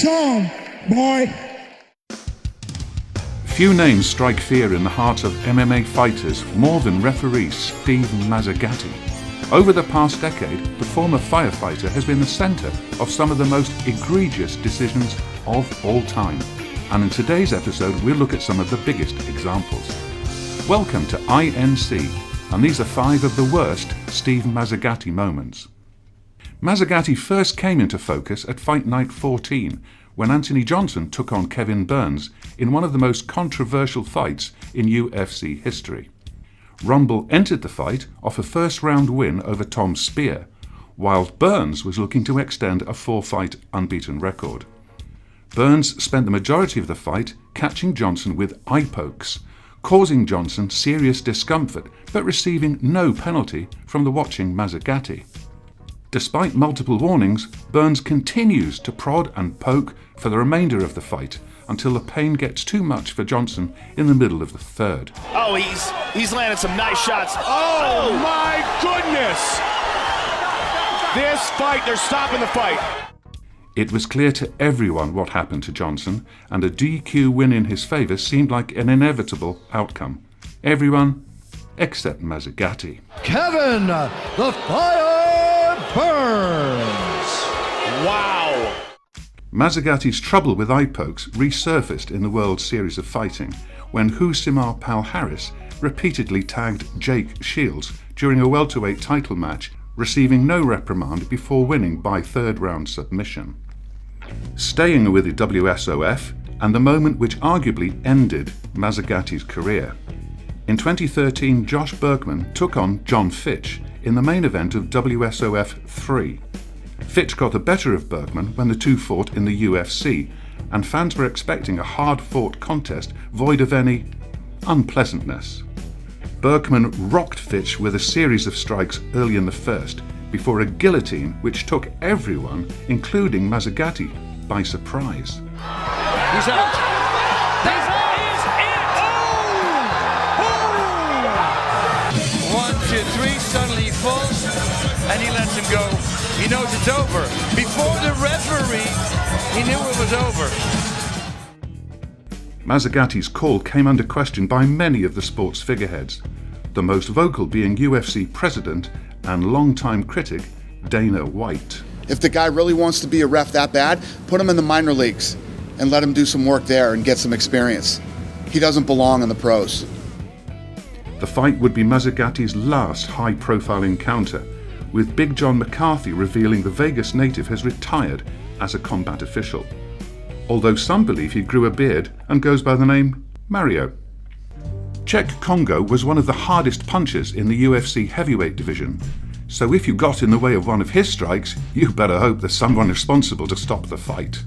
this home, boy. Few names strike fear in the hearts of MMA fighters more than referee Steve Mazzagatti. Over the past decade, the former firefighter has been the centre of some of the most egregious decisions of all time. And in today's episode, we'll look at some of the biggest examples. Welcome to INC, and these are 5 of the worst Steve Mazzagatti moments. Mazzagatti first came into focus at Fight Night 14, when Anthony Johnson took on Kevin Burns in one of the most controversial fights in UFC history. Rumble entered the fight off a first-round win over Tom Spear, while Burns was looking to extend a 4-fight unbeaten record. Burns spent the majority of the fight catching Johnson with eye pokes, causing Johnson serious discomfort but receiving no penalty from the watching Mazzagatti. Despite multiple warnings, Burns continues to prod and poke for the remainder of the fight until the pain gets too much for Johnson in the middle of the third. Oh, he's landing some nice shots. Oh my goodness! This fight, they're stopping the fight. It was clear to everyone what happened to Johnson, and a DQ win in his favour seemed like an inevitable outcome. Everyone except Mazzagatti. Kevin, the Fire Burns! Wow! Mazzagatti's trouble with eye pokes resurfaced in the World Series of Fighting when Husimar Palhares repeatedly tagged Jake Shields during a welterweight title match, receiving no reprimand before winning by third-round submission. Staying with the WSOF, and the moment which arguably ended Mazzagatti's career. In 2013, Josh Burkman took on John Fitch in the main event of WSOF 3. Fitch got the better of Burkman when the two fought in the UFC, and fans were expecting a hard-fought contest void of any unpleasantness. Burkman rocked Fitch with a series of strikes early in the first, before a guillotine which took everyone, including Mazzagatti, by surprise. He's out. That is it! 1, 2, 3, suddenly he falls, and he lets him go. He knows it's over. Before the referee, he knew it was over. Mazzagatti's call came under question by many of the sport's figureheads, the most vocal being UFC president and longtime critic Dana White. If the guy really wants to be a ref that bad, put him in the minor leagues and let him do some work there and get some experience. He doesn't belong in the pros. The fight would be Mazzagatti's last high-profile encounter, with Big John McCarthy revealing the Vegas native has retired as a combat official, although some believe he grew a beard and goes by the name Mario. Cheick Kongo was one of the hardest punchers in the UFC heavyweight division, so if you got in the way of one of his strikes, you better hope there's someone responsible to stop the fight.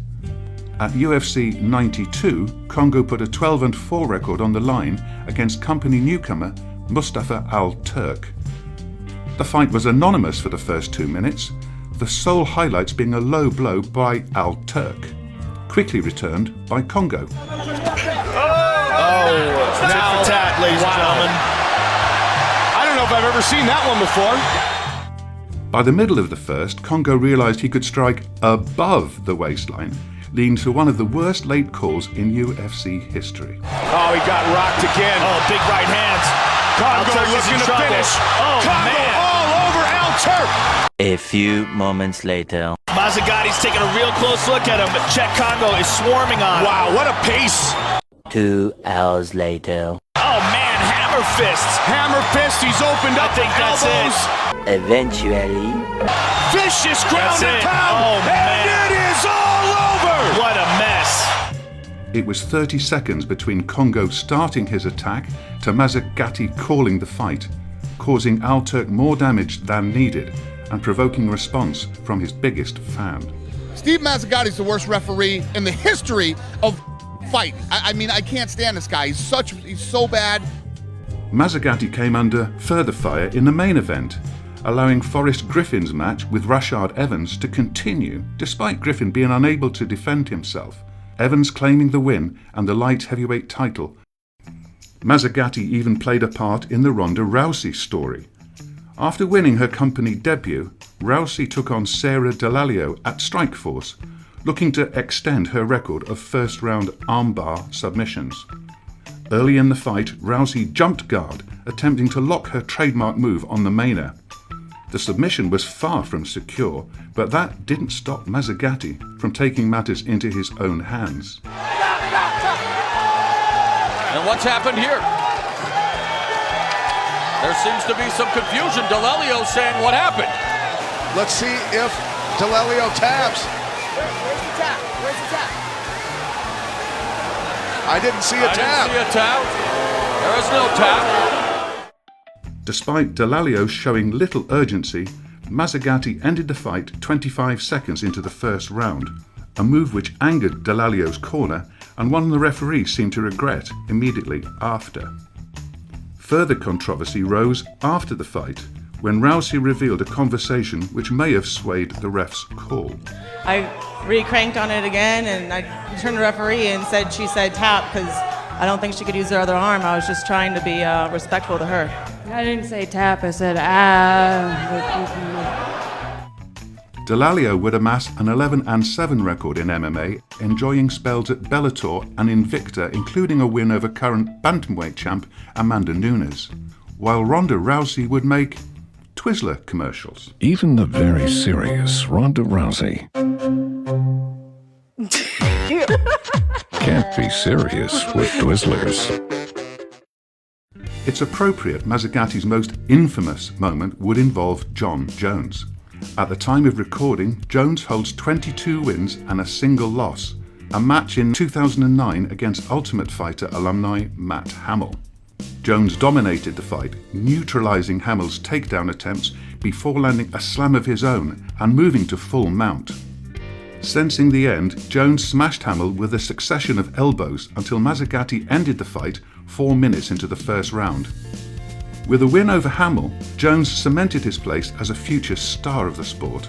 At UFC 92, Kongo put a 12-4 record on the line against company newcomer Mustafa Al-Turk. The fight was anonymous for the first 2 minutes, the sole highlights being a low blow by Al-Turk, quickly returned by Kongo. Now, tat, ladies and gentlemen. I don't know if I've ever seen that one before. By the middle of the first, Kongo realised he could strike above the waistline, leading to one of the worst late calls in UFC history. Oh, he got rocked again. Oh, big right hands. Kongo looking to finish. Oh, Kongo man. all over Al-Turk. A few moments later. Mazzagatti's taking a real close look at him, but Cheick Kongo is swarming on him. Wow, what a pace. 2 hours later. Oh, man, hammer fists. Hammer fist, he's opened up. I think that's elbows. Eventually. Vicious ground That's and it. pound. Oh, and man. it is all over. What a mess. It was 30 seconds between Kongo starting his attack to Mazzagatti calling the fight, causing Al-Turk more damage than needed and provoking response from his biggest fan. Steve Mazzagatti is the worst referee in the history of fight. I mean, I can't stand this guy. He's so bad. Mazzagatti came under further fire in the main event, allowing Forrest Griffin's match with Rashard Evans to continue, despite Griffin being unable to defend himself, Evans claiming the win and the light heavyweight title. Mazzagatti even played a part in the Ronda Rousey story. After winning her company debut, Rousey took on Sarah Delalio at Strikeforce, looking to extend her record of first-round armbar submissions. Early in the fight, Rousey jumped guard, attempting to lock her trademark move on the mainer. The submission was far from secure, but that didn't stop Mazzagatti from taking matters into his own hands. And what's happened here? There seems to be some confusion. D'Alelio saying what happened. Let's see if D'Alelio taps. Where's the tap? Where's the tap? I didn't see a tap. I didn't see a tap. There is no tap. Despite D'Alelio showing little urgency, Mazzagatti ended the fight 25 seconds into the first round, a move which angered D'Alelio's corner and one the referee seemed to regret immediately after. Further controversy rose after the fight, when Rousey revealed a conversation which may have swayed the ref's call. I re-cranked on it again, and I turned to the referee and said she said tap because I don't think she could use her other arm. I was just trying to be respectful to her. I didn't say tap, I said ah. D'Alelio would amass an 11-7 record in MMA, enjoying spells at Bellator and Invicta, including a win over current bantamweight champ Amanda Nunes, while Ronda Rousey would make Twizzler commercials. Even the very serious Ronda Rousey can't be serious with Twizzlers. It's appropriate Mazzagatti's most infamous moment would involve Jon Jones. At the time of recording, Jones holds 22 wins and a single loss, a match in 2009 against Ultimate Fighter alumni Matt Hamill. Jones dominated the fight, neutralising Hamill's takedown attempts before landing a slam of his own and moving to full mount. Sensing the end, Jones smashed Hamill with a succession of elbows until Mazzagatti ended the fight 4 minutes into the first round. With a win over Hamill, Jones cemented his place as a future star of the sport,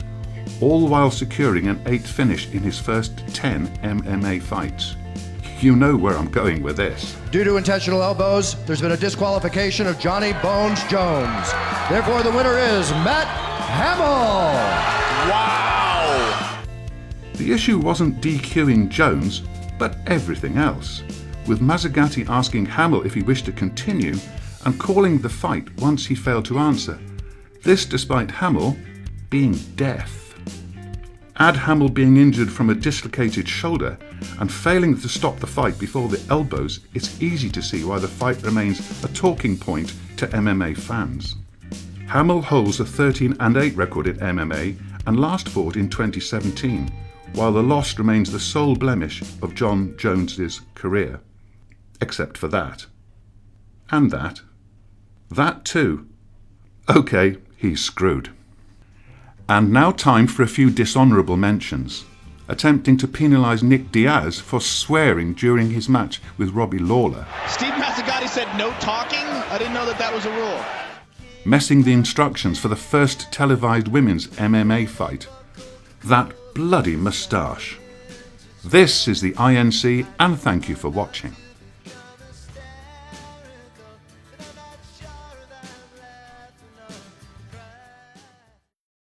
all while securing an 8th finish in his first 10 MMA fights. You know where I'm going with this. Due to intentional elbows, there's been a disqualification of Johnny Bones Jones. Therefore, the winner is Matt Hamill. Wow! The issue wasn't DQing Jones, but everything else, with Mazzagatti asking Hamill if he wished to continue and calling the fight once he failed to answer. This despite Hamill being deaf. Add Hamill being injured from a dislocated shoulder and failing to stop the fight before the elbows, it's easy to see why the fight remains a talking point to MMA fans. Hamill holds a 13-8 record in MMA and last fought in 2017, while the loss remains the sole blemish of Jon Jones's career. Except for that. And that. That too. Okay, he's screwed. And now time for a few dishonourable mentions, attempting to penalise Nick Diaz for swearing during his match with Robbie Lawler. Steve Mazzagatti said no talking? I didn't know that was a rule. Messing the instructions for the first televised women's MMA fight. That bloody moustache. This is the INC, and thank you for watching.